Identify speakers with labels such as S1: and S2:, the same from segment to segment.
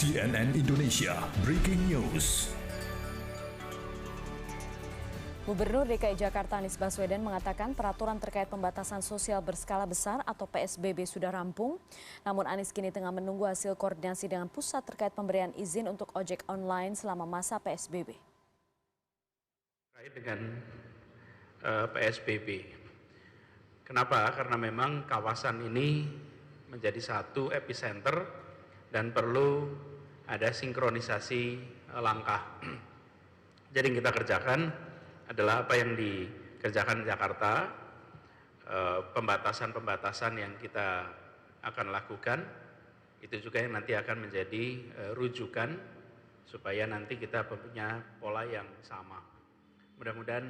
S1: CNN Indonesia Breaking News.
S2: Gubernur DKI Jakarta Anies Baswedan mengatakan peraturan terkait pembatasan sosial berskala besar atau PSBB sudah rampung. Namun Anies kini tengah menunggu hasil koordinasi dengan pusat terkait pemberian izin untuk ojek online selama masa PSBB.
S3: Terkait dengan PSBB. Kenapa? Karena memang kawasan ini menjadi satu epicenter dan perlu ada sinkronisasi langkah. Jadi yang kita kerjakan adalah apa yang dikerjakan di Jakarta, pembatasan-pembatasan yang kita akan lakukan, itu juga yang nanti akan menjadi rujukan supaya nanti kita punya pola yang sama. Mudah-mudahan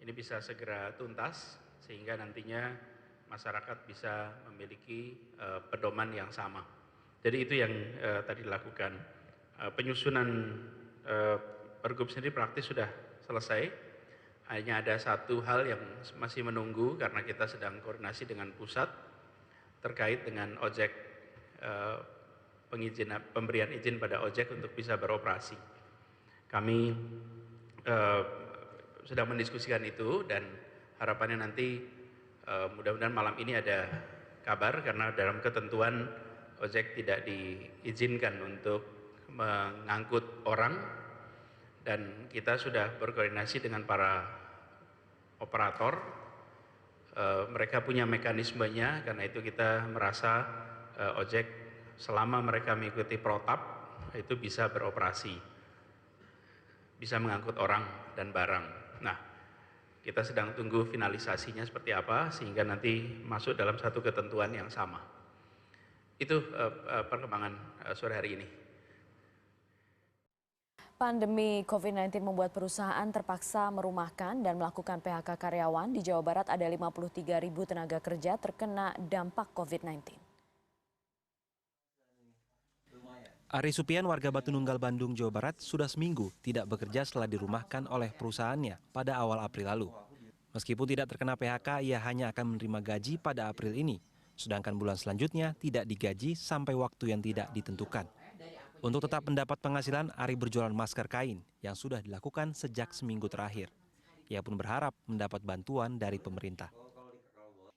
S3: ini bisa segera tuntas sehingga nantinya masyarakat bisa memiliki pedoman yang sama. Jadi itu yang tadi dilakukan. Penyusunan Pergub sendiri praktis sudah selesai. Hanya ada satu hal yang masih menunggu karena kita sedang koordinasi dengan pusat terkait dengan ojek, pemberian izin pada ojek untuk bisa beroperasi. Kami sedang mendiskusikan itu dan harapannya nanti mudah-mudahan malam ini ada kabar karena dalam ketentuan ojek tidak diizinkan untuk mengangkut orang dan kita sudah berkoordinasi dengan para operator, mereka punya mekanismenya karena itu kita merasa ojek selama mereka mengikuti protap itu bisa beroperasi, bisa mengangkut orang dan barang. Nah, kita sedang tunggu finalisasinya seperti apa sehingga nanti masuk dalam satu ketentuan yang sama. Itu perkembangan sore hari ini.
S2: Pandemi COVID-19 membuat perusahaan terpaksa merumahkan dan melakukan PHK karyawan. Di Jawa Barat ada 53.000 tenaga kerja terkena dampak COVID-19.
S4: Ari Supian, warga Batu Nunggal, Bandung, Jawa Barat, sudah seminggu tidak bekerja setelah dirumahkan oleh perusahaannya pada awal April lalu. Meskipun tidak terkena PHK, ia hanya akan menerima gaji pada April ini. Sedangkan bulan selanjutnya tidak digaji sampai waktu yang tidak ditentukan. Untuk tetap mendapat penghasilan, Ari berjualan masker kain yang sudah dilakukan sejak seminggu terakhir. Ia pun berharap mendapat bantuan dari pemerintah.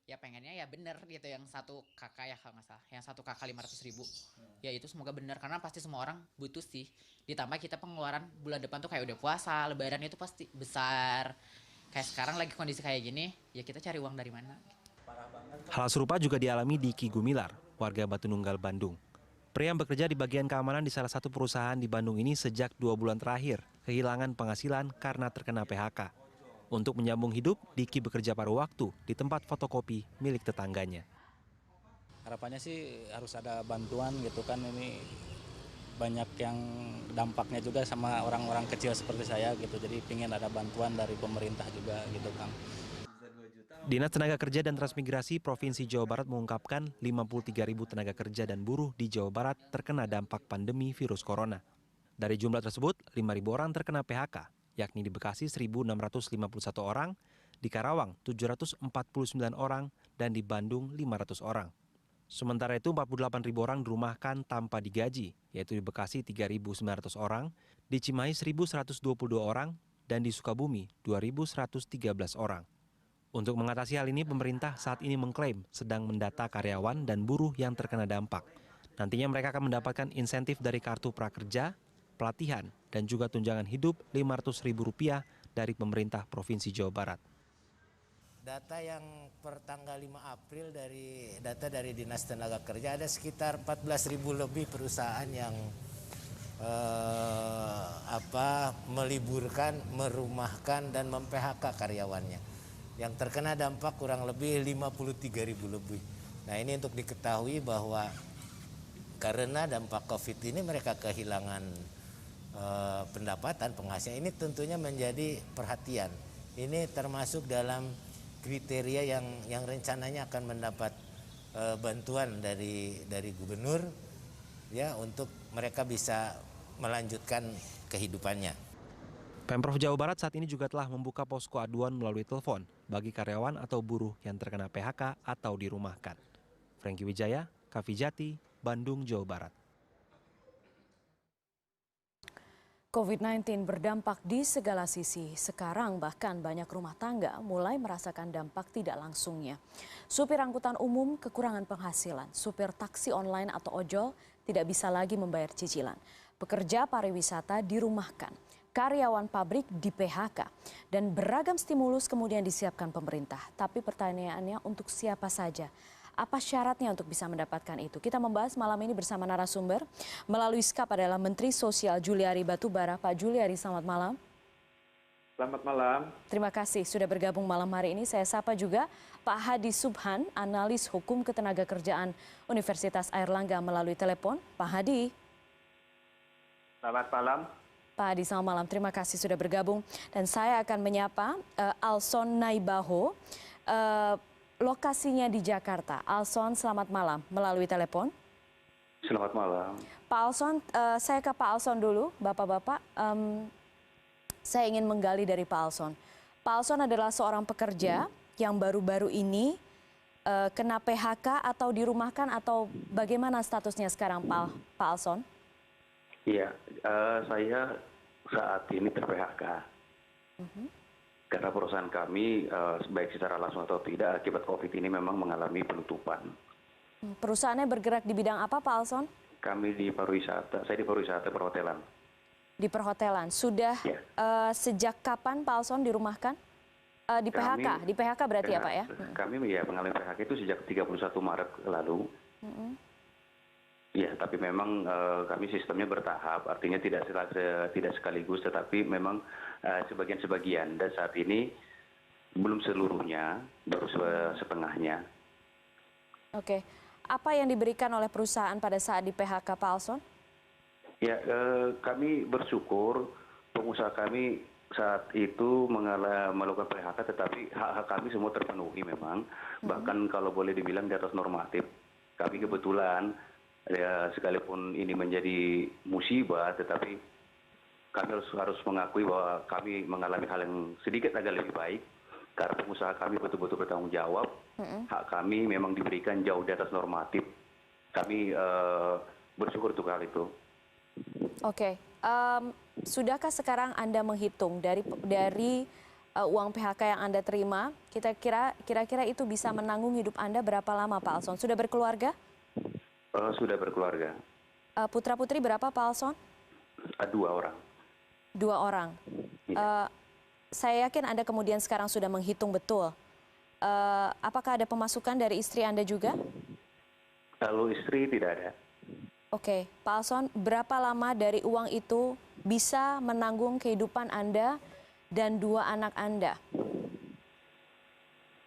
S5: Ya pengennya ya bener gitu, yang satu kakak ya kalau nggak salah, yang satu kakak 500.000. Ya itu semoga bener karena pasti semua orang butuh sih. Ditambah kita pengeluaran bulan depan tuh kayak udah puasa, lebaran itu pasti besar. Kayak sekarang lagi kondisi kayak gini, ya kita cari uang dari mana.
S4: Hal serupa juga dialami Diki Gumilar, warga Batu Nunggal, Bandung. Pria yang bekerja di bagian keamanan di salah satu perusahaan di Bandung ini sejak 2 bulan terakhir kehilangan penghasilan karena terkena PHK. Untuk menyambung hidup, Diki bekerja paruh waktu di tempat fotokopi milik tetangganya.
S6: Harapannya sih harus ada bantuan gitu kan, ini banyak yang dampaknya juga sama orang-orang kecil seperti saya gitu. Jadi ingin ada bantuan dari pemerintah juga gitu Kang.
S4: Dinas Tenaga Kerja dan Transmigrasi Provinsi Jawa Barat mengungkapkan 53.000 tenaga kerja dan buruh di Jawa Barat terkena dampak pandemi virus corona. Dari jumlah tersebut, 5.000 orang terkena PHK, yakni di Bekasi 1.651 orang, di Karawang 749 orang, dan di Bandung 500 orang. Sementara itu 48.000 orang dirumahkan tanpa digaji, yaitu di Bekasi 3.900 orang, di Cimahi 1.122 orang, dan di Sukabumi 2.113 orang. Untuk mengatasi hal ini, pemerintah saat ini mengklaim sedang mendata karyawan dan buruh yang terkena dampak. Nantinya mereka akan mendapatkan insentif dari kartu prakerja, pelatihan, dan juga tunjangan hidup Rp500.000 dari pemerintah Provinsi Jawa Barat.
S7: Data yang per tanggal 5 April dari data dari Dinas Tenaga Kerja ada sekitar 14.000 lebih perusahaan yang meliburkan, merumahkan, dan mem-PHK karyawannya. Yang terkena dampak kurang lebih 53.000 lebih. Nah ini untuk diketahui bahwa karena dampak COVID ini mereka kehilangan pendapatan, penghasilan. Ini tentunya menjadi perhatian. Ini termasuk dalam kriteria yang rencananya akan mendapat bantuan dari gubernur ya untuk mereka bisa melanjutkan kehidupannya.
S4: Pemprov Jawa Barat saat ini juga telah membuka posko aduan melalui telepon bagi karyawan atau buruh yang terkena PHK atau dirumahkan. Franky Wijaya, Kavijati, Bandung, Jawa Barat.
S2: COVID-19 berdampak di segala sisi. Sekarang bahkan banyak rumah tangga mulai merasakan dampak tidak langsungnya. Supir angkutan umum kekurangan penghasilan, supir taksi online atau ojol tidak bisa lagi membayar cicilan. Pekerja pariwisata dirumahkan, karyawan pabrik di PHK, dan beragam stimulus kemudian disiapkan pemerintah. Tapi pertanyaannya untuk siapa saja? Apa syaratnya untuk bisa mendapatkan itu? Kita membahas malam ini bersama narasumber. Melalui Skype adalah Menteri Sosial Juliari Batubara. Pak Juliari, selamat malam.
S8: Selamat malam.
S2: Terima kasih sudah bergabung malam hari ini. Saya sapa juga Pak Hadi Subhan, analis hukum ketenagakerjaan Universitas Airlangga melalui telepon. Pak Hadi.
S8: Selamat malam.
S2: Pak Hadi, selamat malam. Terima kasih sudah bergabung. Dan saya akan menyapa Alson Naibaho. Lokasinya di Jakarta. Alson, selamat malam melalui telepon.
S8: Selamat malam.
S2: Pak Alson, saya ke Pak Alson dulu, Bapak-Bapak. Saya ingin menggali dari Pak Alson. Pak Alson adalah seorang pekerja yang baru-baru ini kena PHK atau dirumahkan atau bagaimana statusnya sekarang, Pak Alson?
S8: Iya, saya saat ini ter-PHK. Karena perusahaan kami, baik secara langsung atau tidak, akibat COVID ini memang mengalami penutupan.
S2: Perusahaannya bergerak di bidang apa, Pak Alson?
S8: Kami di pariwisata, saya di pariwisata perhotelan.
S2: Di perhotelan. Sudah
S8: Ya.
S2: Sejak kapan Pak Alson dirumahkan? Di PHK? Di PHK berarti ya, Pak ya?
S8: Kami ya mengalami PHK itu sejak 31 Maret lalu. Ya, tapi memang kami sistemnya bertahap, artinya tidak sekaligus, tetapi memang sebagian-sebagian. Dan saat ini belum seluruhnya, baru setengahnya.
S2: Oke. Apa yang diberikan oleh perusahaan pada saat di PHK, Pak Alson?
S8: Ya, kami bersyukur pengusaha kami saat itu melakukan PHK, tetapi hak-hak kami semua terpenuhi memang. Bahkan kalau boleh dibilang di atas normatif. Kami kebetulan, ya, sekalipun ini menjadi musibah, tetapi kami harus mengakui bahwa kami mengalami hal yang sedikit agak lebih baik karena pengusaha kami betul-betul bertanggung jawab. Hak kami memang diberikan jauh di atas normatif. Kami bersyukur untuk hal itu.
S2: Oke. Sudahkah sekarang Anda menghitung dari uang PHK yang Anda terima, kira-kira itu bisa menanggung hidup Anda berapa lama, Pak Alson? Sudah berkeluarga?
S8: Sudah berkeluarga.
S2: Putra-putri berapa, Pak Alson?
S8: 2 orang.
S2: 2 orang. Saya yakin Anda kemudian sekarang sudah menghitung betul. Apakah ada pemasukan dari istri Anda juga?
S8: Kalau istri tidak ada.
S2: Oke, Pak Alson, berapa lama dari uang itu bisa menanggung kehidupan Anda dan 2 anak Anda?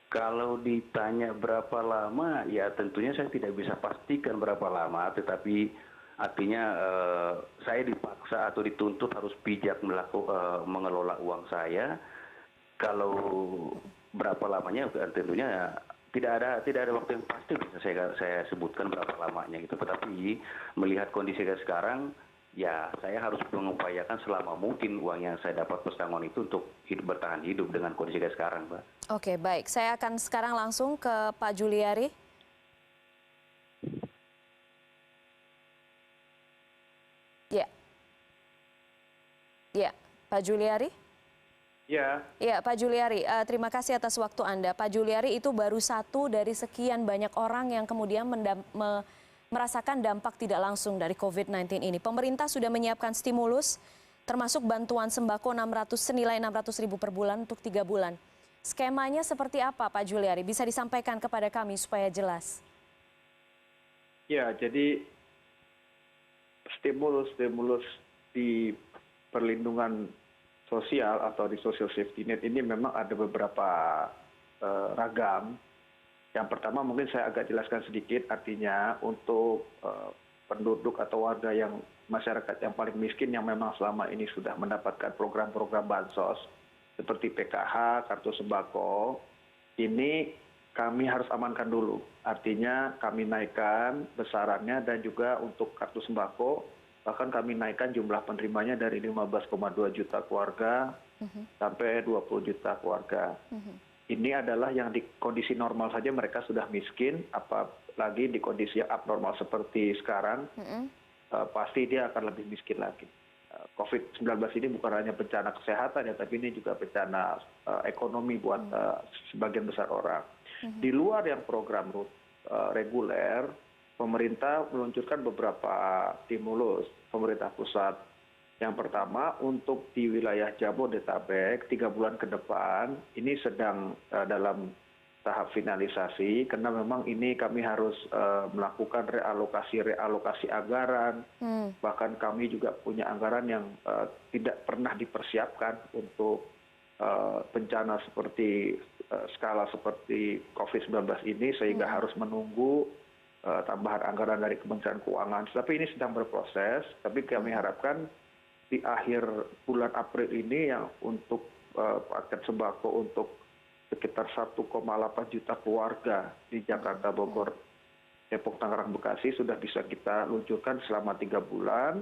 S8: Kalau ditanya berapa lama, ya tentunya saya tidak bisa pastikan berapa lama, tetapi artinya saya dipaksa atau dituntut harus bijak mengelola uang saya. Kalau berapa lamanya, tentunya tidak ada waktu yang pasti bisa saya sebutkan berapa lamanya gitu. Tetapi melihat kondisi sekarang, ya saya harus mengupayakan selama mungkin uang yang saya dapat pesangon itu untuk bertahan hidup dengan kondisi sekarang, Pak.
S2: Oke, baik. Saya akan sekarang langsung ke Pak Juliari. Ya, Pak Juliari.
S8: Ya.
S2: Ya, Pak Juliari, terima kasih atas waktu Anda. Pak Juliari itu baru satu dari sekian banyak orang yang kemudian merasakan dampak tidak langsung dari COVID-19 ini. Pemerintah sudah menyiapkan stimulus, termasuk bantuan sembako senilai 600 ribu per bulan untuk 3 bulan. Skemanya seperti apa, Pak Juliari? Bisa disampaikan kepada kami supaya jelas.
S9: Ya, jadi stimulus di perlindungan sosial atau di social safety net ini memang ada beberapa ragam. Yang pertama mungkin saya agak jelaskan sedikit, artinya untuk penduduk atau warga yang masyarakat yang paling miskin yang memang selama ini sudah mendapatkan program-program bansos seperti PKH, kartu sembako, ini kami harus amankan dulu. Artinya kami naikkan besarannya dan juga untuk kartu sembako, bahkan kami naikkan jumlah penerimanya dari 15,2 juta keluarga sampai 20 juta keluarga. Ini adalah yang di kondisi normal saja mereka sudah miskin, apalagi di kondisi yang abnormal seperti sekarang, pasti dia akan lebih miskin lagi. COVID-19 ini bukan hanya bencana kesehatan ya, tapi ini juga bencana ekonomi buat sebagian besar orang. Di luar yang program reguler, pemerintah meluncurkan beberapa stimulus pemerintah pusat. Yang pertama, untuk di wilayah Jabodetabek 3 bulan ke depan ini sedang dalam tahap finalisasi, karena memang ini kami harus melakukan realokasi anggaran. Bahkan kami juga punya anggaran yang tidak pernah dipersiapkan untuk bencana seperti skala seperti COVID-19 ini, sehingga harus menunggu tambahan anggaran dari Kementerian Keuangan. Tapi ini sedang berproses, tapi kami harapkan di akhir bulan April ini yang untuk paket sembako untuk sekitar 1,8 juta keluarga di Jakarta, Bogor, Depok, Tangerang, Bekasi sudah bisa kita luncurkan selama 3 bulan.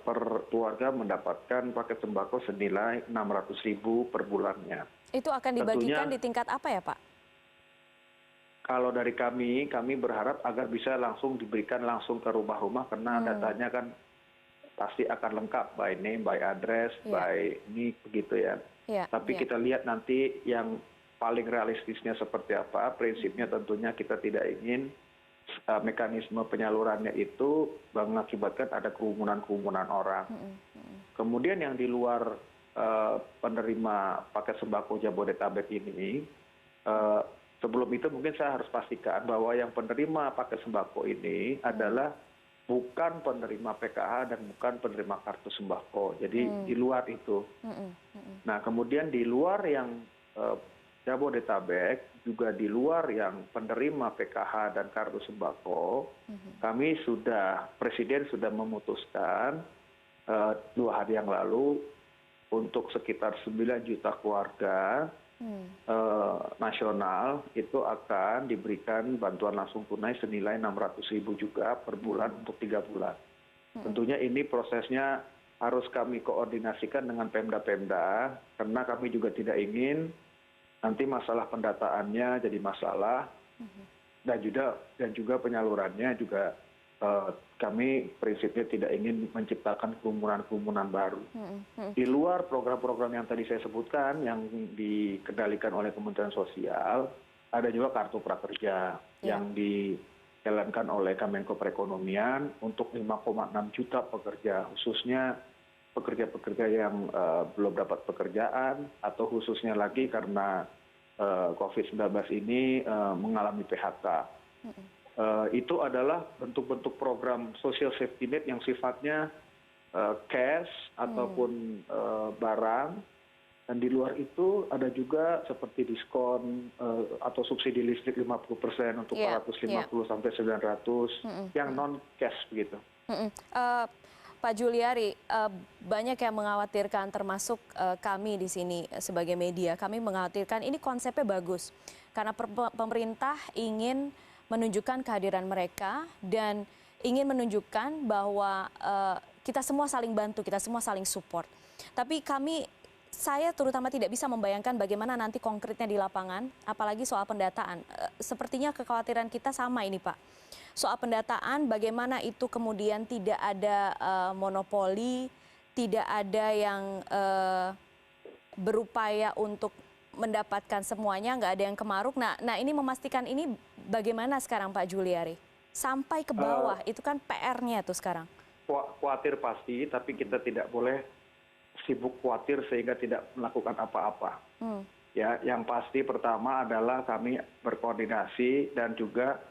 S9: Per keluarga mendapatkan paket sembako senilai 600.000 per bulannya.
S2: Itu akan dibagikan di tingkat apa ya, Pak?
S9: Kalau dari kami berharap agar bisa langsung diberikan langsung ke rumah-rumah, karena datanya kan pasti akan lengkap, by name, by address, by NIK, begitu ya. Tapi kita lihat nanti yang paling realistisnya seperti apa. Prinsipnya tentunya kita tidak ingin mekanisme penyalurannya itu mengakibatkan ada kerumunan orang. Kemudian yang di luar penerima paket sembako Jabodetabek ini, sebelum itu mungkin saya harus pastikan bahwa yang penerima paket sembako ini adalah bukan penerima PKH dan bukan penerima kartu sembako. Jadi di luar itu. Nah, kemudian di luar yang Jabodetabek, juga di luar yang penerima PKH dan kartu sembako, kami Presiden sudah memutuskan 2 hari yang lalu untuk sekitar 9 juta keluarga nasional itu akan diberikan bantuan langsung tunai senilai 600.000 juga per bulan untuk 3 bulan. Tentunya ini prosesnya harus kami koordinasikan dengan Pemda-Pemda, karena kami juga tidak ingin nanti masalah pendataannya jadi masalah, dan juga penyalurannya juga kami prinsipnya tidak ingin menciptakan kerumunan baru. Di luar program-program yang tadi saya sebutkan yang dikendalikan oleh Kementerian Sosial, ada juga kartu prakerja yang dijalankan oleh Kemenko Perekonomian untuk 5,6 juta pekerja, khususnya pekerja-pekerja yang belum dapat pekerjaan, atau khususnya lagi karena COVID-19 ini mengalami PHK. Itu adalah bentuk-bentuk program social safety net yang sifatnya cash ataupun barang. Dan di luar itu ada juga seperti diskon atau subsidi listrik 50% untuk 450 sampai 900 yang non cash begitu.
S2: Pak Juliari, banyak yang mengkhawatirkan, termasuk kami di sini sebagai media, kami mengkhawatirkan ini konsepnya bagus karena pemerintah ingin menunjukkan kehadiran mereka dan ingin menunjukkan bahwa kita semua saling bantu, kita semua saling support. Tapi saya terutama tidak bisa membayangkan bagaimana nanti konkretnya di lapangan, apalagi soal pendataan. Sepertinya kekhawatiran kita sama ini, Pak. Soal pendataan, bagaimana itu kemudian tidak ada monopoli, tidak ada yang berupaya untuk mendapatkan semuanya, nggak ada yang kemaruk. Nah ini memastikan ini bagaimana sekarang Pak Juliari? Sampai ke bawah, itu kan PR-nya tuh sekarang.
S9: Khawatir pasti, tapi kita tidak boleh sibuk khawatir sehingga tidak melakukan apa-apa. Ya, yang pasti pertama adalah kami berkoordinasi dan juga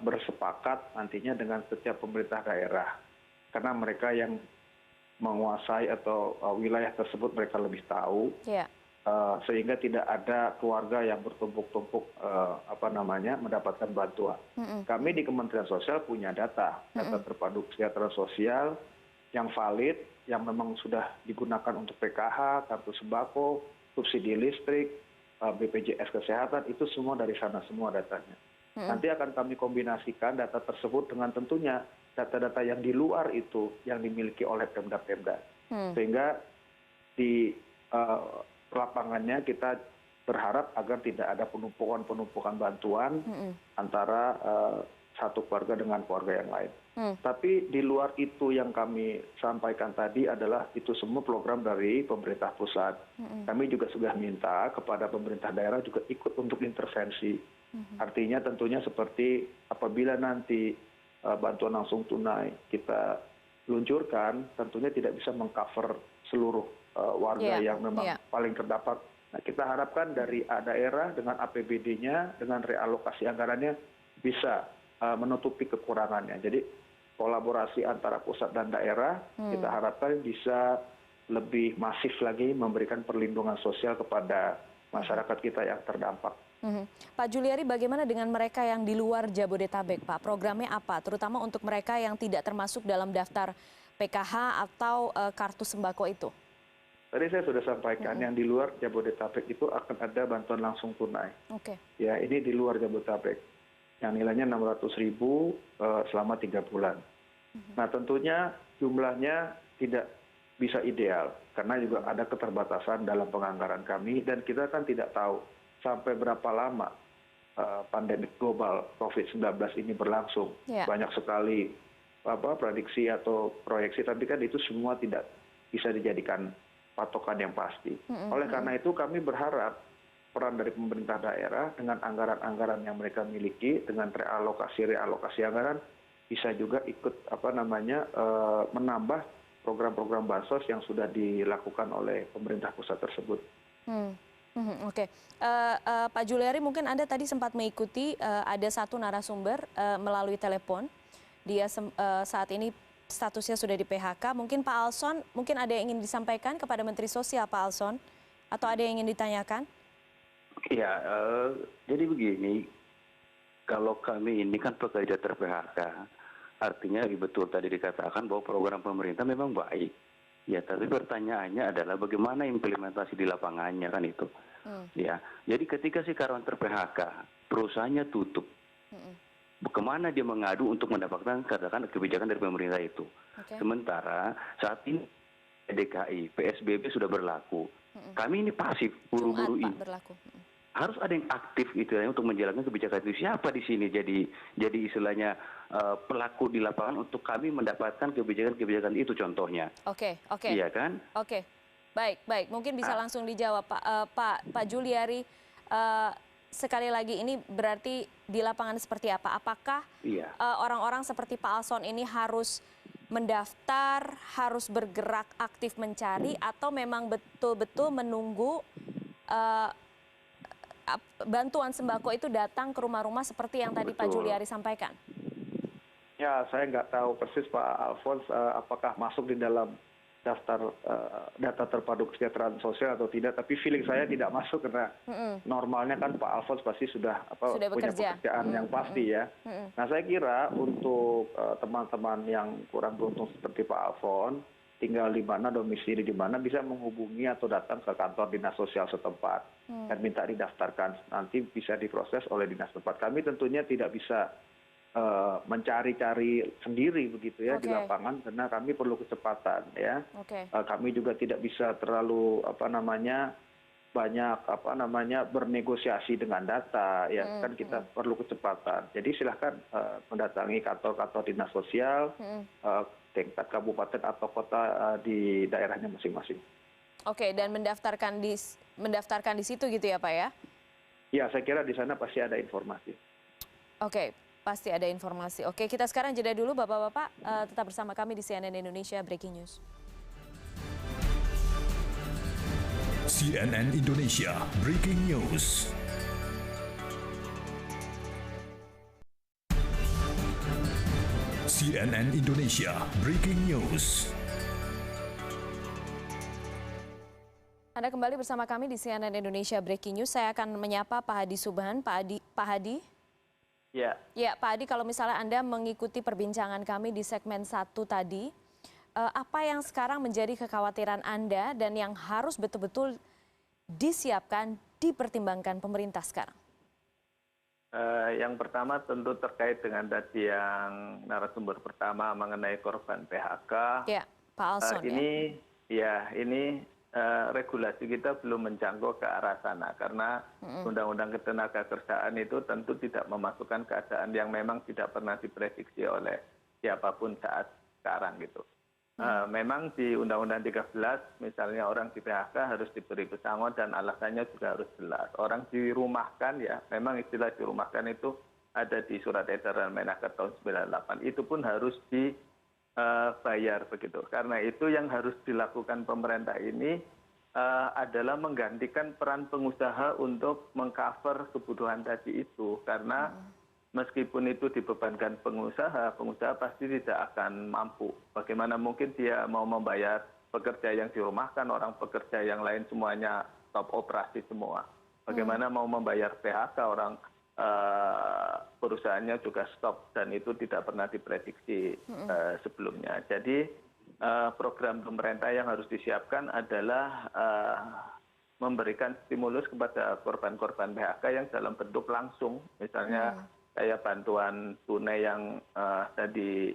S9: bersepakat nantinya dengan setiap pemerintah daerah, karena mereka yang menguasai atau wilayah tersebut mereka lebih tahu, sehingga tidak ada keluarga yang bertumpuk-tumpuk mendapatkan bantuan. Kami di Kementerian Sosial punya data terpadu kesejahteraan sosial yang valid, yang memang sudah digunakan untuk PKH, kartu sembako, subsidi listrik, BPJS Kesehatan, itu semua dari sana semua datanya. Nanti akan kami kombinasikan data tersebut dengan tentunya data-data yang di luar itu yang dimiliki oleh Pemda-Pemda. Sehingga di lapangannya kita berharap agar tidak ada penumpukan bantuan antara satu keluarga dengan keluarga yang lain. Tapi di luar itu yang kami sampaikan tadi adalah itu semua program dari pemerintah pusat. Kami juga sudah minta kepada pemerintah daerah juga ikut untuk intervensi. Artinya tentunya seperti apabila nanti bantuan langsung tunai kita luncurkan, tentunya tidak bisa mengcover seluruh warga yang memang paling terdampak. Nah, kita harapkan dari daerah dengan APBD-nya, dengan realokasi anggarannya bisa menutupi kekurangannya. Jadi kolaborasi antara pusat dan daerah kita harapkan bisa lebih masif lagi memberikan perlindungan sosial kepada masyarakat kita yang terdampak.
S2: Pak Juliari, bagaimana dengan mereka yang di luar Jabodetabek, Pak? Programnya apa? Terutama untuk mereka yang tidak termasuk dalam daftar PKH atau kartu sembako itu.
S9: Tadi saya sudah sampaikan yang di luar Jabodetabek itu akan ada bantuan langsung tunai. Ya, ini di luar Jabodetabek yang nilainya 600.000 selama 3 bulan. Nah, tentunya jumlahnya tidak bisa ideal karena juga ada keterbatasan dalam penganggaran kami dan kita kan tidak tahu sampai berapa lama pandemi global COVID-19 ini berlangsung. Banyak sekali prediksi atau proyeksi, tapi kan itu semua tidak bisa dijadikan patokan yang pasti. Oleh karena itu kami berharap peran dari pemerintah daerah dengan anggaran-anggaran yang mereka miliki, dengan realokasi anggaran bisa juga ikut menambah program-program bansos yang sudah dilakukan oleh pemerintah pusat tersebut.
S2: Pak Juliari, mungkin Anda tadi sempat mengikuti ada satu narasumber melalui telepon. Dia saat ini statusnya sudah di PHK. Mungkin Pak Alson, mungkin ada yang ingin disampaikan kepada Menteri Sosial, Pak Alson? Atau ada yang ingin ditanyakan?
S8: Ya, jadi begini, kalau kami ini kan pekerja ter-PHK, artinya betul tadi dikatakan bahwa program pemerintah memang baik. Ya, tapi pertanyaannya adalah bagaimana implementasi di lapangannya kan itu. Ya, jadi ketika si karyawan ter-PHK, perusahaannya tutup. Kemana dia mengadu untuk mendapatkan katakan kebijakan dari pemerintah itu. Sementara saat ini DKI, PSBB sudah berlaku. Kami ini pasif, buru-buru ini. Harus ada yang aktif gitu ya untuk menjalankan kebijakan itu. Siapa di sini jadi istilahnya pelaku di lapangan untuk kami mendapatkan kebijakan-kebijakan itu contohnya. Iya kan?
S2: Baik. Mungkin bisa langsung dijawab Pak Juliari. Sekali lagi ini berarti di lapangan seperti apa? Apakah orang-orang seperti Pak Alson ini harus mendaftar, harus bergerak aktif mencari, atau memang betul-betul menunggu bantuan sembako itu datang ke rumah-rumah seperti yang tadi Pak Juliari sampaikan?
S9: Ya, saya nggak tahu persis Pak Alfons apakah masuk di dalam daftar data terpadu kesejahteraan sosial atau tidak, tapi feeling saya tidak masuk karena normalnya kan Pak Alfons pasti sudah punya pekerjaan yang pasti ya. Nah, saya kira untuk teman-teman yang kurang beruntung seperti Pak Alfons, tinggal di mana, domisili di mana, bisa menghubungi atau datang ke kantor dinas sosial setempat dan minta didaftarkan. Nanti bisa diproses oleh dinas tempat. Kami tentunya tidak bisa mencari-cari sendiri begitu ya di lapangan karena kami perlu kecepatan ya. Kami juga tidak bisa terlalu banyak bernegosiasi dengan data ya kan kita perlu kecepatan. Jadi silahkan mendatangi kantor-kantor dinas sosial tingkat kabupaten atau kota di daerahnya masing-masing.
S2: Dan mendaftarkan di situ gitu ya Pak ya?
S9: Ya, saya kira di sana pasti ada informasi.
S2: Pasti ada informasi. Kita sekarang jeda dulu Bapak-Bapak, tetap bersama kami di CNN Indonesia Breaking News.
S1: CNN Indonesia Breaking News. CNN Indonesia Breaking News.
S2: Anda kembali bersama kami di CNN Indonesia Breaking News. Saya akan menyapa Pak Hadi Subhan. Pak Hadi. Ya, Pak Hadi, kalau misalnya Anda mengikuti perbincangan kami di segmen 1 tadi, apa yang sekarang menjadi kekhawatiran Anda dan yang harus betul-betul disiapkan, dipertimbangkan pemerintah sekarang?
S10: Yang pertama tentu terkait dengan tadi yang narasumber pertama mengenai korban PHK.
S2: Ya, Pak Alson.
S10: Ini regulasi kita belum menjangkau ke arah sana karena undang-undang ketenagakerjaan itu tentu tidak memasukkan keadaan yang memang tidak pernah diprediksi oleh siapapun saat sekarang gitu. Memang di Undang-Undang 13 misalnya orang di PHK harus diberi pesangon dan alasannya juga harus jelas. Orang dirumahkan ya, memang istilah dirumahkan itu ada di Surat Edaran Menaker tahun 98. Itu pun harus dibayar begitu. Karena itu yang harus dilakukan pemerintah ini adalah menggantikan peran pengusaha untuk mengcover kebutuhan tadi itu. Karena meskipun itu dibebankan pengusaha, pengusaha pasti tidak akan mampu. Bagaimana mungkin dia mau membayar pekerja yang dirumahkan, orang pekerja yang lain semuanya stop operasi semua. Bagaimana mau membayar PHK, orang perusahaannya juga stop dan itu tidak pernah diprediksi sebelumnya. Jadi program pemerintah yang harus disiapkan adalah memberikan stimulus kepada korban-korban PHK yang dalam bentuk langsung, misalnya kayak bantuan tunai yang tadi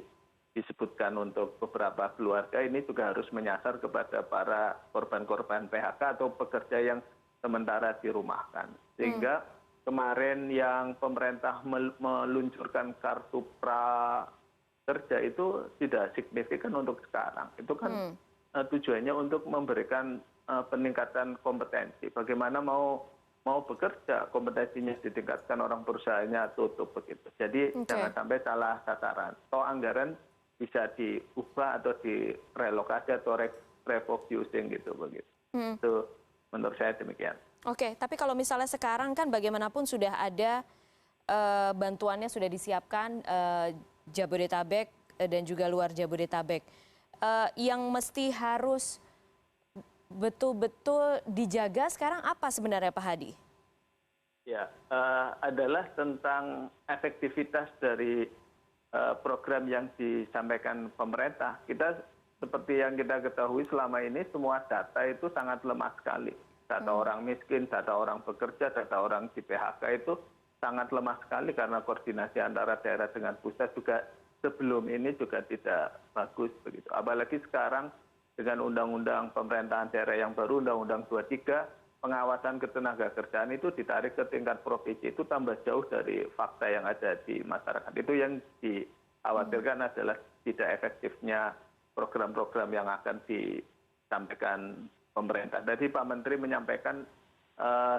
S10: disebutkan untuk beberapa keluarga ini juga harus menyasar kepada para korban-korban PHK atau pekerja yang sementara dirumahkan. Sehingga kemarin yang pemerintah meluncurkan kartu prakerja itu tidak signifikan untuk sekarang. Itu kan tujuannya untuk memberikan peningkatan kompetensi. Bagaimana mau bekerja, kompetensinya ditingkatkan, orang perusahaannya tutup begitu. Jadi jangan sampai salah sasaran. Toh anggaran bisa diubah atau direlokasi atau refocusing gitu begitu. Itu menurut saya demikian.
S2: Oke, tapi kalau misalnya sekarang kan bagaimanapun sudah ada bantuannya sudah disiapkan Jabodetabek dan juga luar Jabodetabek. Yang mesti harus betul-betul dijaga sekarang apa sebenarnya Pak Hadi?
S10: Ya, adalah tentang efektivitas dari program yang disampaikan pemerintah. Kita seperti yang kita ketahui selama ini semua data itu sangat lemah sekali. Data orang miskin, data orang bekerja, data orang di PHK itu sangat lemah sekali karena koordinasi antara daerah dengan pusat juga sebelum ini juga tidak bagus begitu. Apalagi sekarang dengan undang-undang pemerintahan daerah yang baru, Undang-Undang 23, pengawasan ketenagakerjaan itu ditarik ke tingkat provinsi, itu tambah jauh dari fakta yang ada di masyarakat. Itu yang dikhawatirkan adalah tidak efektifnya program-program yang akan disampaikan pemerintah. Jadi Pak Menteri menyampaikan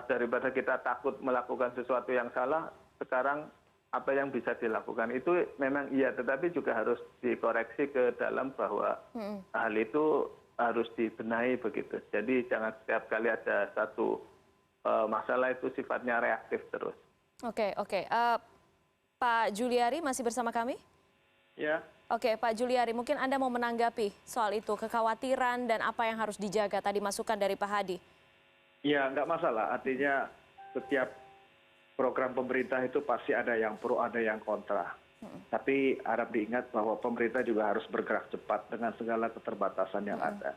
S10: daripada kita takut melakukan sesuatu yang salah, sekarang apa yang bisa dilakukan itu memang iya, tetapi juga harus dikoreksi ke dalam bahwa hal itu harus dibenahi begitu. Jadi jangan setiap kali ada satu masalah itu sifatnya reaktif terus.
S2: Oke. Pak Juliari masih bersama kami?
S9: Ya.
S2: Oke, Pak Juliari, mungkin Anda mau menanggapi soal itu, kekhawatiran dan apa yang harus dijaga tadi masukan dari Pak Hadi.
S9: Ya, nggak masalah. Artinya setiap program pemerintah itu pasti ada yang pro, ada yang kontra. Tapi harap diingat bahwa pemerintah juga harus bergerak cepat dengan segala keterbatasan yang ada.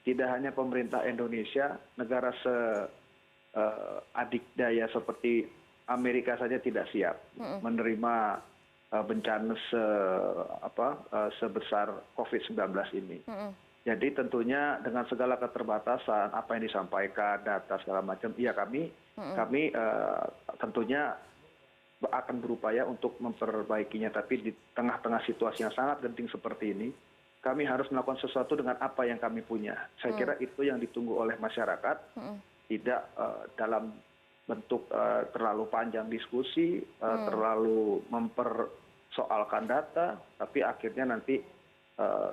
S9: Tidak hanya pemerintah Indonesia, negara seadikdaya seperti Amerika saja tidak siap menerima bencana sebesar COVID-19 ini. Jadi tentunya dengan segala keterbatasan, apa yang disampaikan, data segala macam, iya kami tentunya akan berupaya untuk memperbaikinya. Tapi di tengah-tengah situasi yang sangat genting seperti ini, kami harus melakukan sesuatu dengan apa yang kami punya. Saya kira itu yang ditunggu oleh masyarakat, tidak dalam bentuk terlalu panjang diskusi, terlalu mempersoalkan data, tapi akhirnya nanti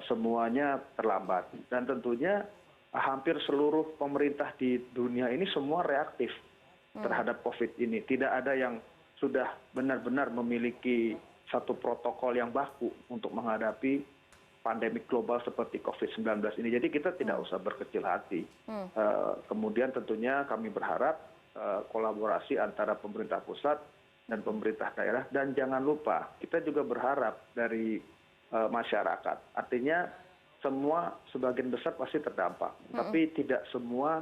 S9: semuanya terlambat. Dan tentunya hampir seluruh pemerintah di dunia ini semua reaktif terhadap COVID ini. Tidak ada yang sudah benar-benar memiliki satu protokol yang baku untuk menghadapi pandemi global seperti COVID-19 ini. Jadi kita tidak usah berkecil hati. Kemudian tentunya kami berharap kolaborasi antara pemerintah pusat dan pemerintah daerah. Dan jangan lupa, kita juga berharap dari masyarakat. Artinya semua sebagian besar pasti terdampak. Tapi tidak semua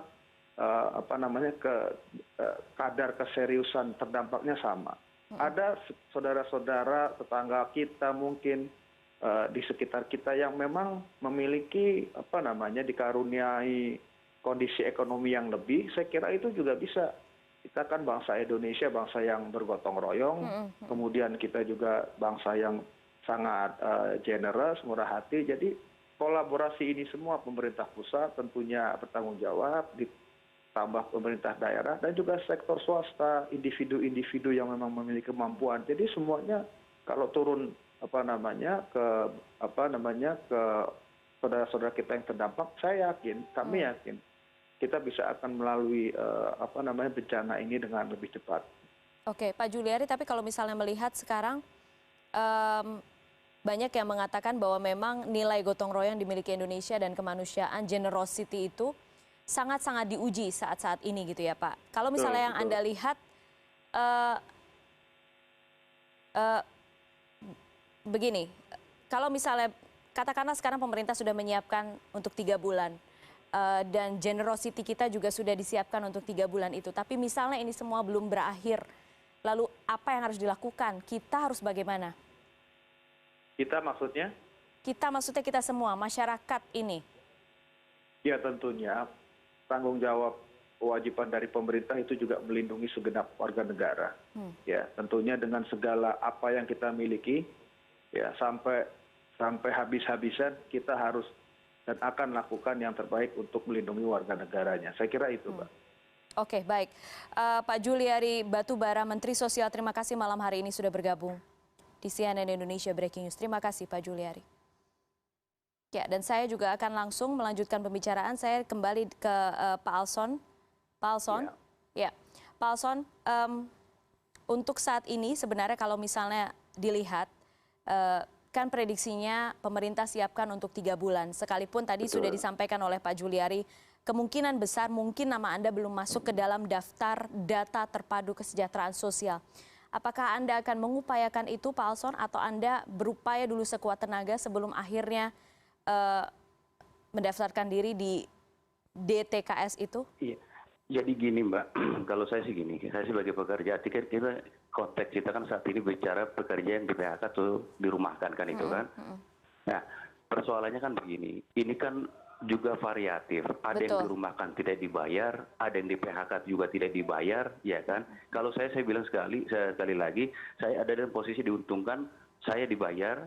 S9: kadar keseriusan terdampaknya sama. Ada saudara-saudara tetangga kita mungkin di sekitar kita yang memang memiliki dikaruniai kondisi ekonomi yang lebih, saya kira itu juga bisa. Kita kan bangsa Indonesia, bangsa yang bergotong royong, kemudian kita juga bangsa yang sangat generous, murah hati. Jadi kolaborasi ini semua, pemerintah pusat tentunya bertanggung jawab, ditambah pemerintah daerah dan juga sektor swasta, individu-individu yang memang memiliki kemampuan. Jadi semuanya kalau turun ke saudara-saudara kita yang terdampak, saya yakin, kami yakin kita bisa akan melalui bencana ini dengan lebih cepat.
S2: Oke, Pak Juliari, tapi kalau misalnya melihat sekarang banyak yang mengatakan bahwa memang nilai gotong royong dimiliki Indonesia dan kemanusiaan, generosity itu sangat-sangat diuji saat-saat ini gitu ya Pak. Kalau misalnya yang Anda lihat begini, kalau misalnya katakanlah sekarang pemerintah sudah menyiapkan untuk 3 bulan dan generosity kita juga sudah disiapkan untuk 3 bulan itu. Tapi misalnya ini semua belum berakhir, lalu apa yang harus dilakukan? Kita harus bagaimana?
S9: Kita maksudnya?
S2: Kita maksudnya kita semua, masyarakat ini.
S9: Ya tentunya tanggung jawab kewajiban dari pemerintah itu juga melindungi segenap warga negara. Ya tentunya dengan segala apa yang kita miliki, ya sampai habis-habisan kita harus dan akan lakukan yang terbaik untuk melindungi warga negaranya. Saya kira itu, Mbak.
S2: Oke, baik. Pak Juliari Batubara, Menteri Sosial, terima kasih malam hari ini sudah bergabung di CNN Indonesia Breaking News. Terima kasih, Pak Juliari. Ya, dan saya juga akan langsung melanjutkan pembicaraan. Saya kembali ke Pak Alson. Pak Alson, ya. Pak Alson, untuk saat ini sebenarnya kalau misalnya dilihat, kan prediksinya pemerintah siapkan untuk 3 bulan. Sekalipun tadi sudah disampaikan oleh Pak Juliari, kemungkinan besar mungkin nama Anda belum masuk ke dalam daftar data terpadu kesejahteraan sosial. Apakah Anda akan mengupayakan itu Pak Alson atau Anda berupaya dulu sekuat tenaga sebelum akhirnya mendaftarkan diri di DTKS itu?
S8: Iya. Jadi gini Mbak, kalau saya sih gini, saya sebagai pekerja, kita konteks kita kan saat ini bicara pekerja yang di PHK atau dirumahkan kan itu kan. Nah persoalannya kan begini, ini kan juga variatif, ada yang dirumahkan tidak dibayar, ada yang di PHK juga tidak dibayar, ya kan. Kalau saya bilang sekali lagi, saya ada dalam posisi diuntungkan, saya dibayar,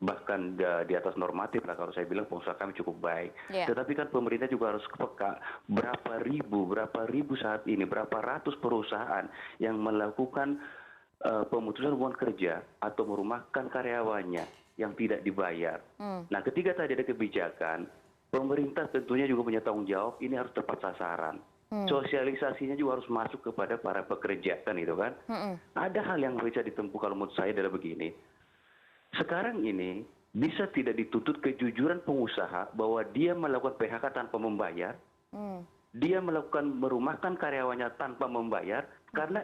S8: bahkan di atas normatif lah kalau saya bilang pengusaha kami cukup baik. Tetapi kan pemerintah juga harus peka berapa ribu saat ini, berapa ratus perusahaan yang melakukan pemutusan hubungan kerja atau merumahkan karyawannya yang tidak dibayar. Nah ketika tadi ada kebijakan, pemerintah tentunya juga punya tanggung jawab, ini harus tepat sasaran. Sosialisasinya juga harus masuk kepada para pekerja kan itu kan. Ada hal yang bisa ditempuh kalau menurut saya adalah begini. Sekarang ini bisa tidak dituntut kejujuran pengusaha bahwa dia melakukan PHK tanpa membayar, dia melakukan merumahkan karyawannya tanpa membayar, karena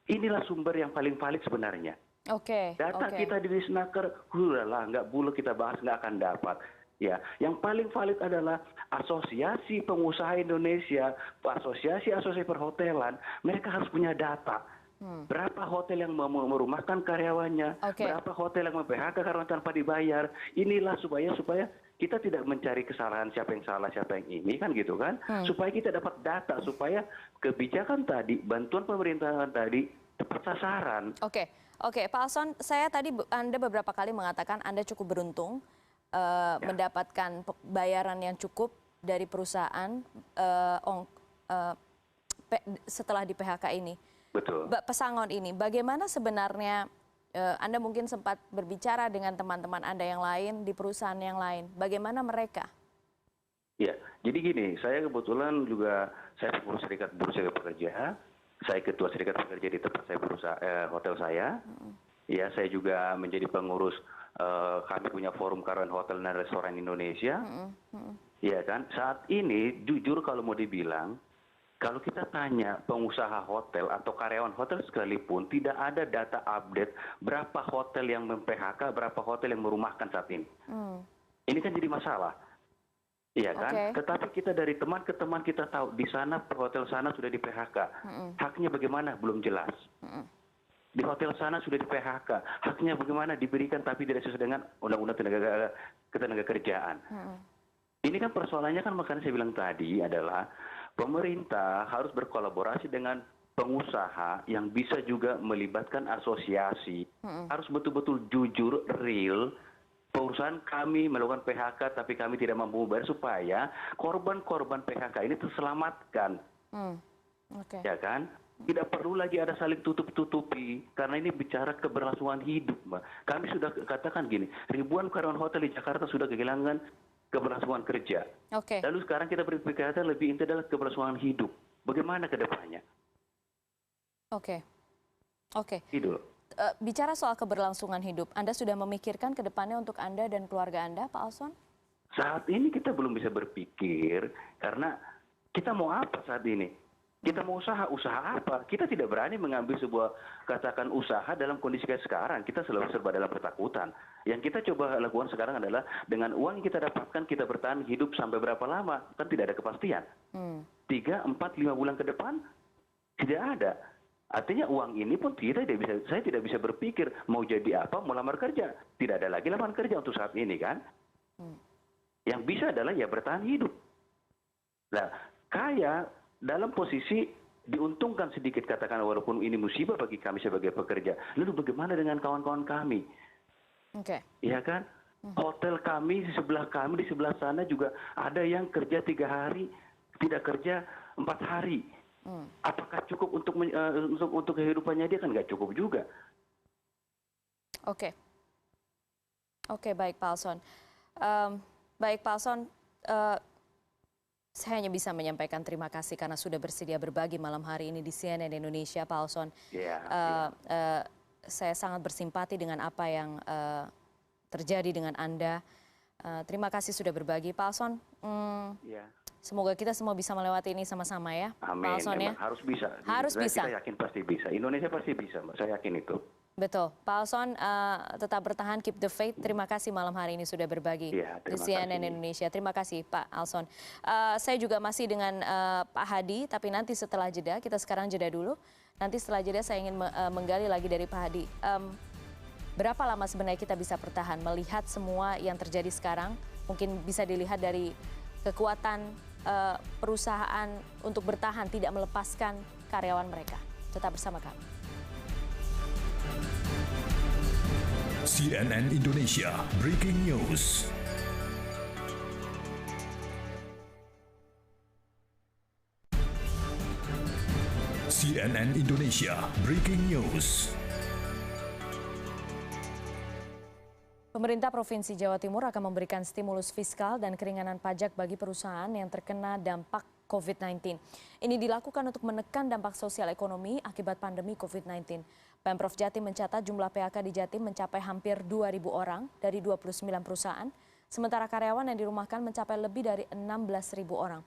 S8: inilah sumber yang paling valid sebenarnya. Data kita di Disnaker, udahlah nggak boleh kita bahas, nggak akan dapat. Ya, yang paling valid adalah Asosiasi Pengusaha Indonesia, Asosiasi Perhotelan, mereka harus punya data. Berapa hotel yang merumahkan karyawannya, berapa hotel yang mem-PHK karyawan tanpa dibayar. Inilah supaya kita tidak mencari kesalahan siapa yang salah, siapa yang ini kan gitu kan. Supaya kita dapat data, supaya kebijakan tadi, bantuan pemerintahan tadi tepat sasaran.
S2: Oke, Pak Alson, Anda beberapa kali mengatakan Anda cukup beruntung mendapatkan bayaran yang cukup dari perusahaan setelah di PHK ini.
S8: Betul.
S2: Pesangon ini, bagaimana sebenarnya Anda mungkin sempat berbicara dengan teman-teman Anda yang lain di perusahaan yang lain, bagaimana mereka?
S8: Ya, jadi gini, saya kebetulan juga saya pengurus serikat buruh serikat pekerja, saya ketua serikat pekerja di tempat saya hotel saya. Ya, saya juga menjadi pengurus, kami punya forum karyawan hotel dan restoran Indonesia. Ya kan, saat ini jujur kalau mau dibilang, kalau kita tanya pengusaha hotel atau karyawan hotel sekalipun, tidak ada data update berapa hotel yang mem-PHK, berapa hotel yang merumahkan saat ini. Ini kan jadi masalah. Iya kan? Tetapi kita dari teman ke teman kita tahu, di sana hotel sana sudah di PHK. Haknya bagaimana? Belum jelas. Di hotel sana sudah di PHK. Haknya bagaimana? Diberikan tapi tidak sesuai dengan Undang-Undang Ketenaga Kerjaan. Ini kan persoalannya kan makanya saya bilang tadi adalah pemerintah harus berkolaborasi dengan pengusaha yang bisa juga melibatkan asosiasi. Harus betul-betul jujur, real. Perusahaan kami melakukan PHK tapi kami tidak mampu membayar supaya korban-korban PHK ini terselamatkan. Ya kan? Tidak perlu lagi ada saling tutup-tutupi karena ini bicara keberlangsungan hidup, Mbak. Kami sudah katakan gini, ribuan karyawan hotel di Jakarta sudah kehilangan keberlangsungan kerja. Lalu sekarang kita berpikir lebih inti adalah keberlangsungan hidup. Bagaimana ke depannya?
S2: Oke.
S8: Itu loh.
S2: Bicara soal keberlangsungan hidup, Anda sudah memikirkan ke depannya untuk Anda dan keluarga Anda, Pak Alson?
S8: Saat ini kita belum bisa berpikir karena kita mau apa saat ini? Kita mau usaha apa? Kita tidak berani mengambil sebuah katakan usaha dalam kondisi kayak sekarang. Kita selalu serba dalam ketakutan. Yang kita coba lakukan sekarang adalah dengan uang yang kita dapatkan kita bertahan hidup sampai berapa lama? Kan tidak ada kepastian. 3, 4, 5 bulan ke depan tidak ada. Artinya uang ini pun saya tidak bisa berpikir mau jadi apa, mau lamar kerja. Tidak ada lagi lamaran kerja untuk saat ini kan. Yang bisa adalah ya bertahan hidup. Nah, dalam posisi diuntungkan sedikit katakan walaupun ini musibah bagi kami sebagai pekerja. Lalu bagaimana dengan kawan-kawan kami? Iya kan? Hotel kami di sebelah sana juga ada yang kerja 3 hari, tidak kerja 4 hari. Apakah cukup untuk kehidupannya dia? Kan nggak cukup juga.
S2: Oke, baik Pak Alson. Saya hanya bisa menyampaikan terima kasih karena sudah bersedia berbagi malam hari ini di CNN Indonesia, Pak Alson. Saya sangat bersimpati dengan apa yang terjadi dengan Anda. Terima kasih sudah berbagi, Pak Alson. Semoga kita semua bisa melewati ini sama-sama ya,
S8: Amin.
S2: Pak Alson ya.
S8: Harus bisa. Kita yakin pasti bisa. Indonesia pasti bisa, Mbak. Saya yakin itu.
S2: Betul. Pak Alson tetap bertahan, keep the faith. Terima kasih malam hari ini sudah berbagi di CNN Indonesia. Terima kasih Pak Alson. Saya juga masih dengan Pak Hadi, tapi nanti setelah jeda, kita sekarang jeda dulu. Nanti setelah jeda saya ingin menggali lagi dari Pak Hadi. Berapa lama sebenarnya kita bisa bertahan melihat semua yang terjadi sekarang? Mungkin bisa dilihat dari kekuatan perusahaan untuk bertahan, tidak melepaskan karyawan mereka. Tetap bersama kami.
S1: CNN Indonesia Breaking News. CNN Indonesia Breaking News.
S2: Pemerintah Provinsi Jawa Timur akan memberikan stimulus fiskal dan keringanan pajak bagi perusahaan yang terkena dampak COVID-19. Ini dilakukan untuk menekan dampak sosial ekonomi akibat pandemi COVID-19. Pemprov Jatim mencatat jumlah PHK di Jatim mencapai hampir 2.000 orang dari 29 perusahaan, sementara karyawan yang dirumahkan mencapai lebih dari 16.000 orang.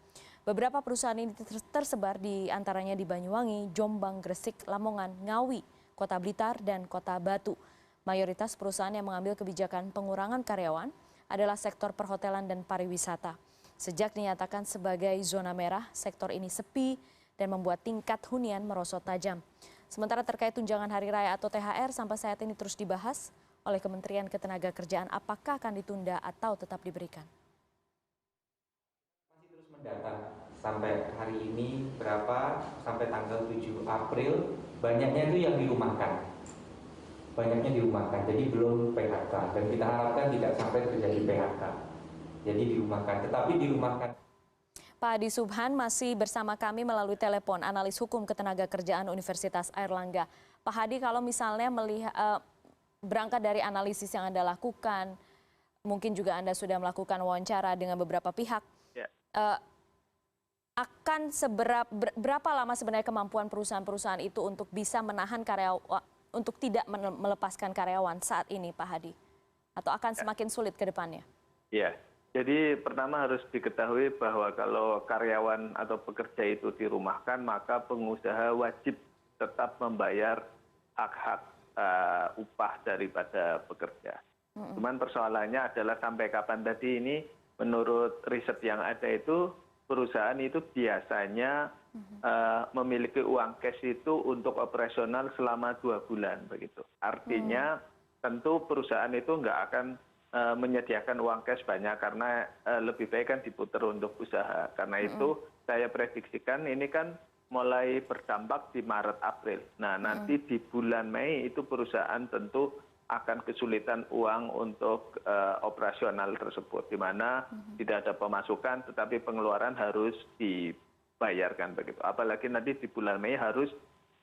S2: Beberapa perusahaan ini tersebar di antaranya di Banyuwangi, Jombang, Gresik, Lamongan, Ngawi, Kota Blitar, dan Kota Batu. Mayoritas perusahaan yang mengambil kebijakan pengurangan karyawan adalah sektor perhotelan dan pariwisata. Sejak dinyatakan sebagai zona merah, sektor ini sepi dan membuat tingkat hunian merosot tajam. Sementara terkait tunjangan hari raya atau THR sampai saat ini terus dibahas oleh Kementerian Ketenagakerjaan apakah akan ditunda atau tetap diberikan.
S11: Masih terus mendata sampai hari ini berapa, sampai tanggal 7 April banyaknya itu yang dirumahkan. Jadi belum PHK dan kita harapkan tidak sampai terjadi PHK. Jadi dirumahkan, tetapi dirumahkan.
S2: Pak Hadi Subhan masih bersama kami melalui telepon, analis hukum ketenagakerjaan Universitas Airlangga. Pak Hadi, kalau misalnya berangkat dari analisis yang Anda lakukan, mungkin juga Anda sudah melakukan wawancara dengan beberapa pihak, akan berapa lama sebenarnya kemampuan perusahaan-perusahaan itu untuk bisa menahan karyawan, untuk tidak melepaskan karyawan saat ini, Pak Hadi? Atau akan semakin sulit ke depannya?
S10: Ya. Jadi pertama harus diketahui bahwa kalau karyawan atau pekerja itu dirumahkan, maka pengusaha wajib tetap membayar hak-hak upah daripada pekerja. Cuman persoalannya adalah sampai kapan tadi ini, menurut riset yang ada itu, perusahaan itu biasanya memiliki uang cash itu untuk operasional selama 2 bulan begitu. Artinya tentu perusahaan itu nggak akan menyediakan uang cash banyak karena lebih baik kan diputar untuk usaha. Karena itu saya prediksikan ini kan mulai berdampak di Maret April. Nah, nanti di bulan Mei itu perusahaan tentu akan kesulitan uang untuk operasional tersebut, di mana tidak ada pemasukan tetapi pengeluaran harus dibayarkan begitu. Apalagi nanti di bulan Mei harus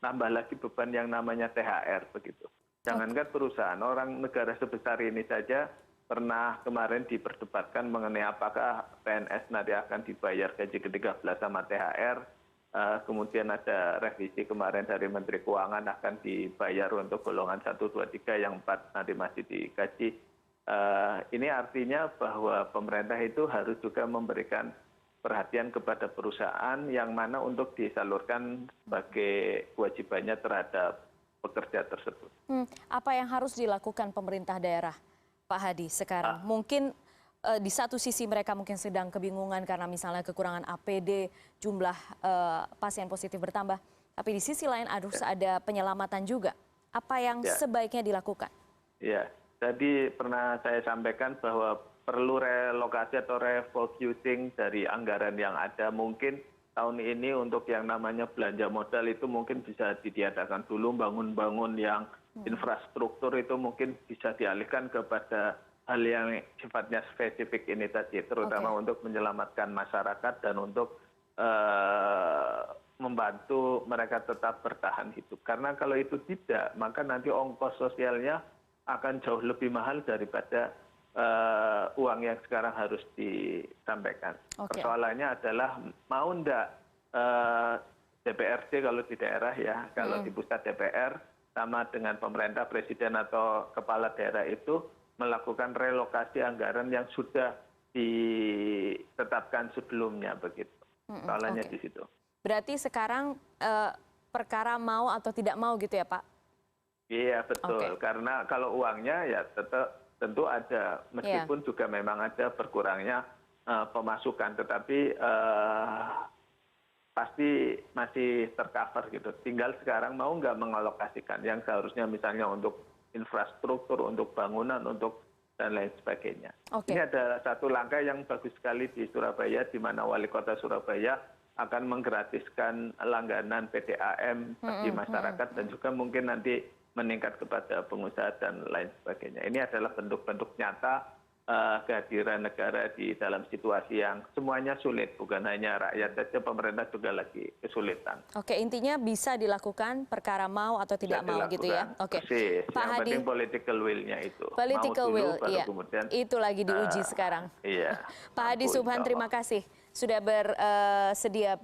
S10: nambah lagi beban yang namanya THR begitu. Jangankan perusahaan, orang negara sebesar ini saja pernah kemarin diperdebatkan mengenai apakah PNS nanti akan dibayar gaji ke-13 sama THR. Kemudian ada revisi kemarin dari Menteri Keuangan akan dibayar untuk golongan 1, 2, 3, yang 4 nanti masih dikaji. Ini artinya bahwa pemerintah itu harus juga memberikan perhatian kepada perusahaan yang mana untuk disalurkan sebagai kewajibannya terhadap pekerja tersebut.
S2: Apa yang harus dilakukan pemerintah daerah, Pak Hadi, sekarang? Mungkin di satu sisi mereka mungkin sedang kebingungan karena misalnya kekurangan APD, jumlah pasien positif bertambah. Tapi di sisi lain harus ada penyelamatan juga. Apa yang sebaiknya dilakukan?
S10: Ya, tadi pernah saya sampaikan bahwa perlu relokasi atau refocusing dari anggaran yang ada. Mungkin tahun ini untuk yang namanya belanja modal itu mungkin bisa ditiadakan dulu, bangun-bangun yang infrastruktur itu mungkin bisa dialihkan kepada hal yang sifatnya spesifik ini tadi, terutama untuk menyelamatkan masyarakat dan untuk membantu mereka tetap bertahan hidup. Karena kalau itu tidak, maka nanti ongkos sosialnya akan jauh lebih mahal daripada uang yang sekarang harus disampaikan. Persoalannya adalah mau enggak DPRD kalau di daerah ya, kalau di pusat DPR sama dengan pemerintah, presiden atau kepala daerah itu melakukan relokasi anggaran yang sudah ditetapkan sebelumnya begitu. Soalnya di situ.
S2: Berarti sekarang perkara mau atau tidak mau gitu ya, Pak?
S10: Iya, betul. Karena kalau uangnya ya tentu ada, meskipun juga memang ada berkurangnya pemasukan, tetapi pasti masih tercover gitu. Tinggal sekarang mau nggak mengalokasikan yang seharusnya misalnya untuk infrastruktur, untuk bangunan, untuk dan lain sebagainya. Ini ada satu langkah yang bagus sekali di Surabaya, di mana wali kota Surabaya akan menggratiskan langganan PDAM bagi masyarakat dan juga mungkin nanti meningkat kepada pengusaha dan lain sebagainya. Ini adalah bentuk-bentuk nyata kehadiran negara di dalam situasi yang semuanya sulit, bukan hanya rakyat saja, pemerintah juga lagi kesulitan.
S2: Oke, intinya bisa dilakukan perkara mau atau tidak mau gitu ya. Oke,
S10: Pak Hadi. Yang penting political will-nya itu.
S2: Political will, iya.
S10: Kemudian,
S2: itu lagi diuji sekarang.
S10: Iya.
S2: Pak Hadi Subhan, terima kasih sudah bersedia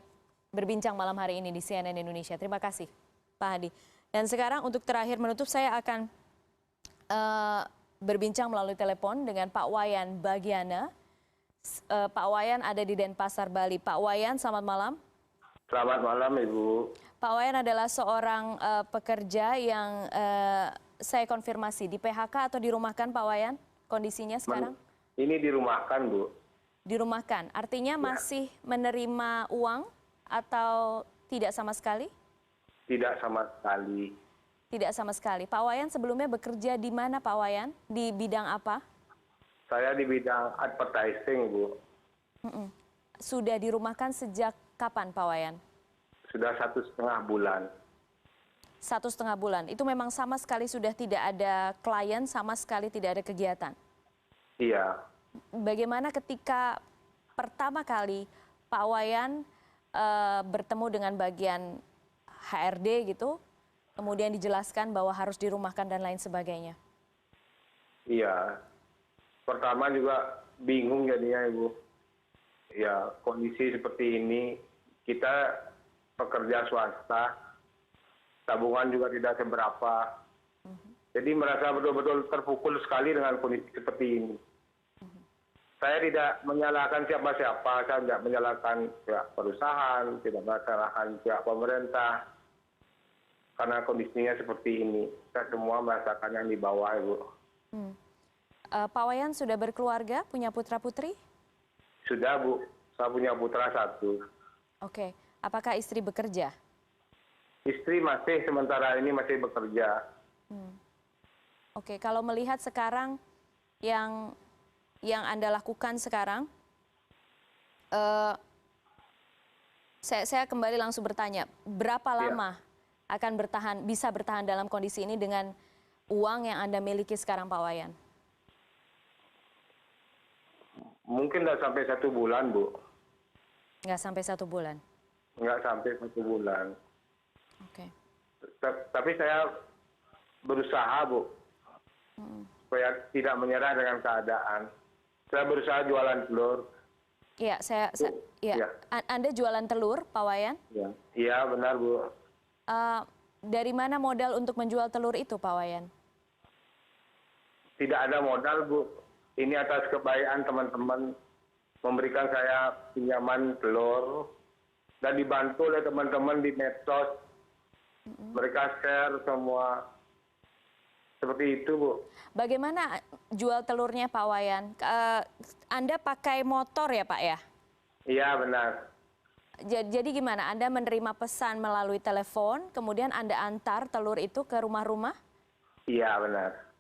S2: berbincang malam hari ini di CNN Indonesia. Terima kasih, Pak Hadi. Dan sekarang untuk terakhir menutup, saya akan berbincang melalui telepon dengan Pak Wayan Bagiana. Pak Wayan ada di Denpasar, Bali. Pak Wayan, selamat malam.
S12: Selamat malam, Ibu.
S2: Pak Wayan adalah seorang pekerja yang saya konfirmasi di PHK atau dirumahkan, Pak Wayan? Kondisinya sekarang?
S12: Ini dirumahkan, Bu.
S2: Dirumahkan, artinya masih menerima uang atau tidak sama sekali?
S12: Tidak sama sekali.
S2: Tidak sama sekali. Pak Wayan sebelumnya bekerja di mana, Pak Wayan? Di bidang apa?
S12: Saya di bidang advertising, Bu.
S2: Sudah dirumahkan sejak kapan, Pak Wayan?
S12: Sudah 1,5 bulan.
S2: 1,5 bulan. Itu memang sama sekali sudah tidak ada klien, sama sekali tidak ada kegiatan?
S12: Iya.
S2: Bagaimana ketika pertama kali Pak Wayan bertemu dengan bagian HRD gitu, kemudian dijelaskan bahwa harus dirumahkan dan lain sebagainya?
S12: Iya. Pertama juga bingung jadinya, Ibu. Ya, kondisi seperti ini, kita pekerja swasta, tabungan juga tidak seberapa. Jadi merasa betul-betul terpukul sekali dengan kondisi seperti ini. Saya tidak menyalahkan siapa-siapa, saya tidak menyalahkan pihak perusahaan, tidak menyalahkan pihak pemerintah. Karena kondisinya seperti ini, kita semua merasakan yang di bawah, Ibu.
S2: Pak Wayan sudah berkeluarga, punya putra-putri?
S12: Sudah, Bu. Saya punya putra 1.
S2: Oke. Apakah istri bekerja?
S12: Istri masih, sementara ini masih bekerja.
S2: Oke, kalau melihat sekarang yang Anda lakukan sekarang? Saya kembali langsung bertanya, berapa lama akan bisa bertahan dalam kondisi ini dengan uang yang Anda miliki sekarang, Pak Wayan?
S12: Mungkin nggak sampai 1 bulan, Bu.
S2: Nggak sampai 1 bulan?
S12: Nggak sampai 1 bulan.
S2: Oke.
S12: Tapi saya berusaha, Bu, supaya tidak menyerah dengan keadaan. Saya berusaha jualan telur.
S2: Iya, Anda jualan telur, Pak Wayan?
S12: Iya, benar, Bu.
S2: Dari mana modal untuk menjual telur itu, Pak Wayan?
S12: Tidak ada modal, Bu. Ini atas kebaikan teman-teman memberikan saya pinjaman telur dan dibantu oleh teman-teman di medsos. Mereka share semua. Seperti itu, Bu.
S2: Bagaimana jual telurnya, Pak Wayan? Anda pakai motor ya, Pak ya?
S12: Iya, benar.
S2: Jadi gimana? Anda menerima pesan melalui telepon, kemudian Anda antar telur itu ke rumah-rumah?
S12: Iya, benar.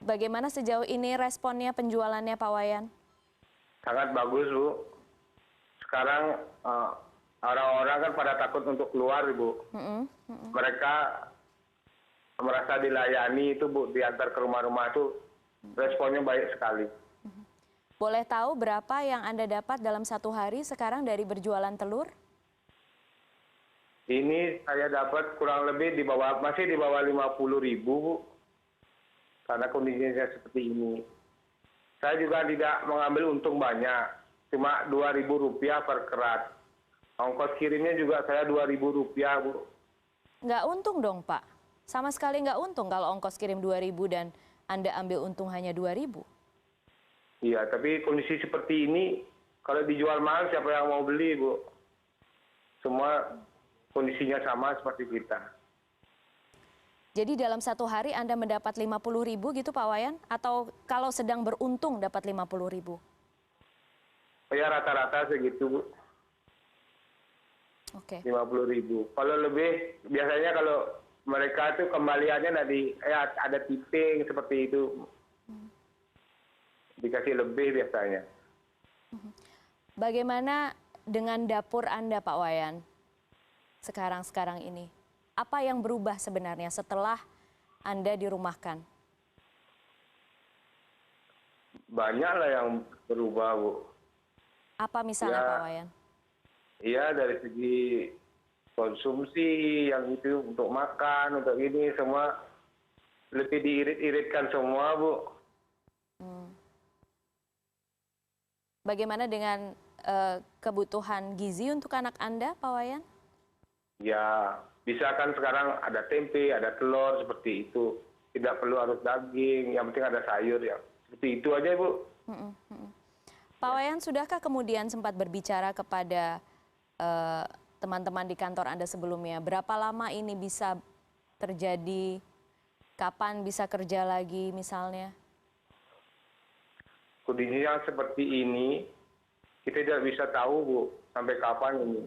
S2: Bagaimana sejauh ini responnya penjualannya, Pak Wayan?
S12: Sangat bagus, Bu. Sekarang orang-orang kan pada takut untuk keluar, Bu. Mereka merasa dilayani itu, Bu, diantar ke rumah-rumah itu responnya baik sekali.
S2: Boleh tahu berapa yang Anda dapat dalam 1 hari sekarang dari berjualan telur?
S12: Ini saya dapat kurang lebih masih di bawah 50.000, Bu. Karena kondisinya seperti ini. Saya juga tidak mengambil untung banyak. Cuma Rp2.000 per kerat. Ongkos kirimnya juga saya Rp2.000, Bu.
S2: Nggak untung dong, Pak. Sama sekali nggak untung kalau ongkos kirim 2.000 dan Anda ambil untung hanya 2.000.
S12: Iya, tapi kondisi seperti ini, kalau dijual mahal siapa yang mau beli, Bu? Semua kondisinya sama seperti kita.
S2: Jadi dalam 1 hari Anda mendapat 50.000 gitu, Pak Wayan? Atau kalau sedang beruntung dapat 50.000?
S12: Ya rata-rata segitu, Bu.
S2: Oke.
S12: 50.000. Kalau lebih, biasanya kalau mereka itu kembaliannya ada tipping seperti itu. Dikasih lebih biasanya.
S2: Bagaimana dengan dapur Anda, Pak Wayan? Sekarang ini. Apa yang berubah sebenarnya setelah Anda dirumahkan?
S12: Banyak lah yang berubah, Bu.
S2: Apa misalnya, Pak Wayan?
S12: Iya, dari segi konsumsi yang itu untuk makan, untuk ini semua lebih diirit-iritkan semua, Bu.
S2: Bagaimana dengan kebutuhan gizi untuk anak Anda, Pak Wayan?
S12: Ya, bisa kan sekarang ada tempe, ada telur seperti itu. Tidak perlu harus daging, yang penting ada sayur ya. Seperti itu aja, Bu.
S2: Pak Wayan, sudahkah kemudian sempat berbicara kepada teman-teman di kantor Anda sebelumnya? Berapa lama ini bisa terjadi? Kapan bisa kerja lagi misalnya?
S12: Kondisinya seperti ini, kita tidak bisa tahu, Bu, sampai kapan ini.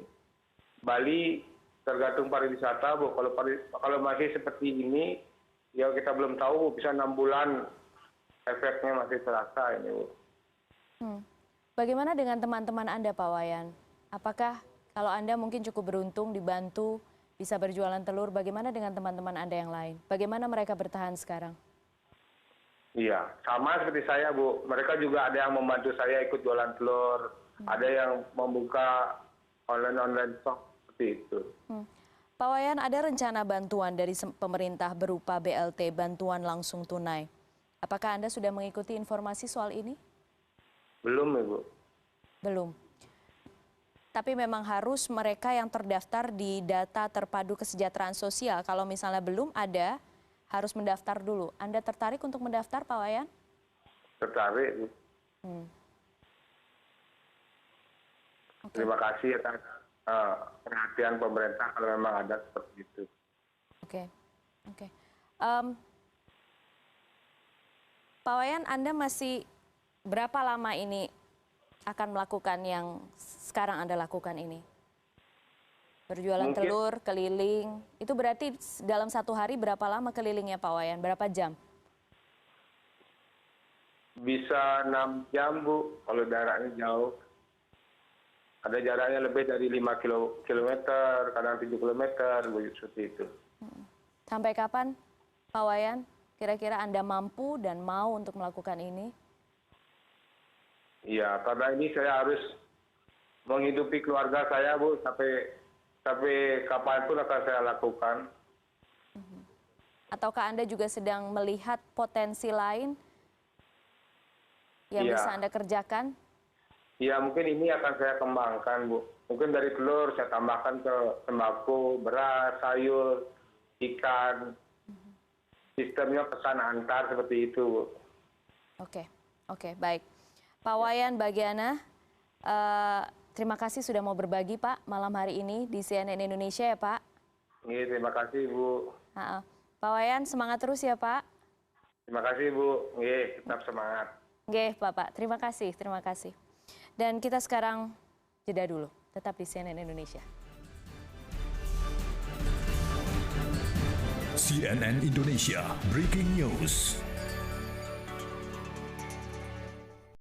S12: Bali tergantung pariwisata, Bu. Kalau masih seperti ini, ya kita belum tahu, Bu. Bisa 6 bulan efeknya masih terasa ini, Bu.
S2: Bagaimana dengan teman-teman Anda, Pak Wayan? Apakah kalau Anda mungkin cukup beruntung dibantu bisa berjualan telur, bagaimana dengan teman-teman Anda yang lain? Bagaimana mereka bertahan sekarang?
S12: Iya, sama seperti saya, Bu. Mereka juga ada yang membantu saya ikut jualan telur, ada yang membuka online shop seperti itu.
S2: Pak Wayan, ada rencana bantuan dari pemerintah berupa BLT, bantuan langsung tunai. Apakah Anda sudah mengikuti informasi soal ini?
S12: Belum, Ibu.
S2: Belum. Tapi memang harus mereka yang terdaftar di data terpadu kesejahteraan sosial. Kalau misalnya belum ada, harus mendaftar dulu. Anda tertarik untuk mendaftar, Pak Wayan?
S12: Tertarik. Terima kasih atas perhatian pemerintah kalau memang ada seperti itu.
S2: Oke. Pak Wayan, Anda masih berapa lama ini akan melakukan yang sekarang Anda lakukan ini? Berjualan telur, keliling, itu berarti dalam 1 hari berapa lama kelilingnya, Pak Wayan? Berapa jam?
S12: Bisa 6 jam, Bu, kalau jaraknya jauh. Ada jaraknya lebih dari 5 kilometer, kadang 7 kilometer, seperti itu.
S2: Sampai kapan, Pak Wayan, kira-kira Anda mampu dan mau untuk melakukan ini?
S12: Iya, karena ini saya harus menghidupi keluarga saya, Bu, sampai kapanpun akan saya lakukan.
S2: Ataukah Anda juga sedang melihat potensi lain yang bisa Anda kerjakan?
S12: Ya, mungkin ini akan saya kembangkan, Bu. Mungkin dari telur saya tambahkan ke sembako, beras, sayur, ikan. Sistemnya pesan antar seperti itu, Bu.
S2: Oke, baik. Pak Wayan Bagiana, terima kasih sudah mau berbagi, Pak, malam hari ini di CNN Indonesia ya, Pak.
S12: Iya, terima kasih, Bu.
S2: Pak Wayan, semangat terus ya, Pak.
S12: Terima kasih, Bu. Iya, tetap semangat.
S2: Oke, Bapak. Terima kasih. Dan kita sekarang jeda dulu. Tetap di CNN Indonesia.
S1: CNN Indonesia Breaking News.